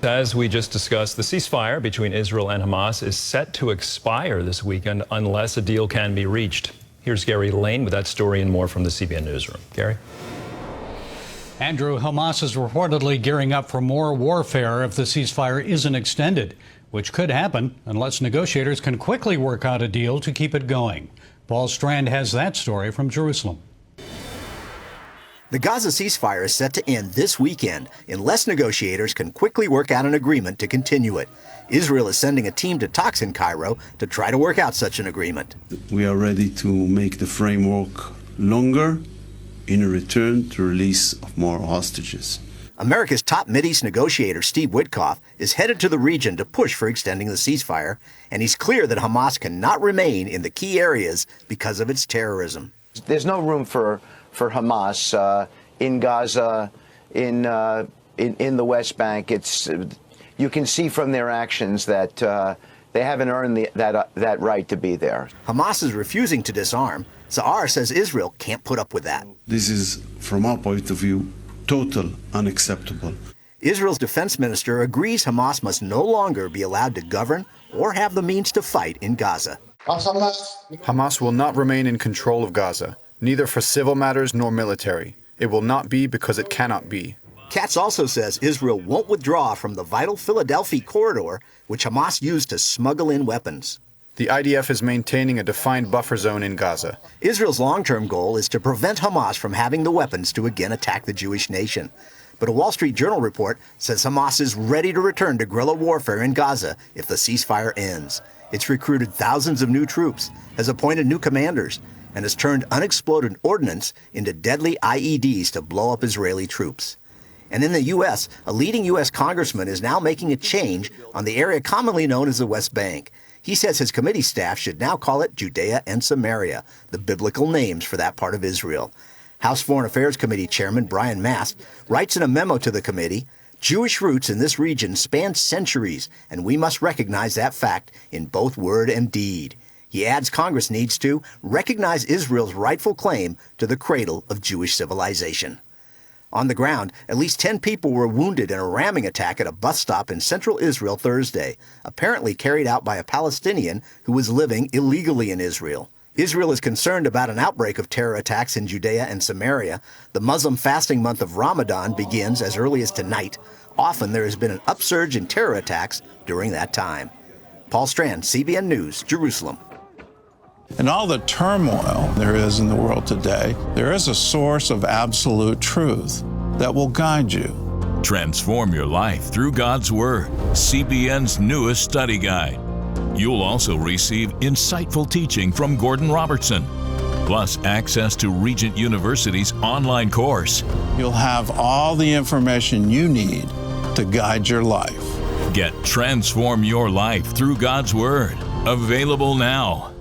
As we just discussed, the ceasefire between Israel and Hamas is set to expire this weekend unless a deal can be reached. Here's Gary Lane with that story and more from the CBN Newsroom. Gary? Andrew, Hamas is reportedly gearing up for more warfare if the ceasefire isn't extended, which could happen unless negotiators can quickly work out a deal to keep it going. Paul Strand has that story from Jerusalem. The Gaza ceasefire is set to end this weekend unless negotiators can quickly work out an agreement to continue it. Israel is sending a team to talks in Cairo to try to work out such an agreement. We are ready to make the framework longer in a return to release of more hostages. America's top Mideast negotiator, Steve Witkoff, is headed to the region to push for extending the ceasefire, and he's clear that Hamas cannot remain in the key areas because of its terrorism. There's no room for Hamas in Gaza, in the West Bank. You can see from their actions that they haven't earned that right to be there. Hamas is refusing to disarm. Sa'ar says Israel can't put up with that. This is, from our point of view, total unacceptable. Israel's defense minister agrees Hamas must no longer be allowed to govern or have the means to fight in Gaza. Hamas will not remain in control of Gaza, neither for civil matters nor military. It will not be because it cannot be. Katz also says Israel won't withdraw from the vital Philadelphia corridor, which Hamas used to smuggle in weapons. The IDF is maintaining a defined buffer zone in Gaza. Israel's long-term goal is to prevent Hamas from having the weapons to again attack the Jewish nation. But a Wall Street Journal report says Hamas is ready to return to guerrilla warfare in Gaza if the ceasefire ends. It's recruited thousands of new troops, has appointed new commanders, and has turned unexploded ordnance into deadly IEDs to blow up Israeli troops. And in the U.S., a leading U.S. congressman is now making a change on the area commonly known as the West Bank. He says his committee staff should now call it Judea and Samaria, the biblical names for that part of Israel. House Foreign Affairs Committee Chairman Brian Mast writes in a memo to the committee, Jewish roots in this region span centuries, and we must recognize that fact in both word and deed. He adds Congress needs to recognize Israel's rightful claim to the cradle of Jewish civilization. On the ground, at least 10 people were wounded in a ramming attack at a bus stop in central Israel Thursday, apparently carried out by a Palestinian who was living illegally in Israel. Israel is concerned about an outbreak of terror attacks in Judea and Samaria. The Muslim fasting month of Ramadan begins as early as tonight. Often there has been an upsurge in terror attacks during that time. Paul Strand, CBN News, Jerusalem. In all the turmoil there is in the world today, there is a source of absolute truth that will guide you. Transform your life through God's Word, CBN's newest study guide. You'll also receive insightful teaching from Gordon Robertson, plus access to Regent University's online course. You'll have all the information you need to guide your life. Get Transform Your Life through God's Word. Available now.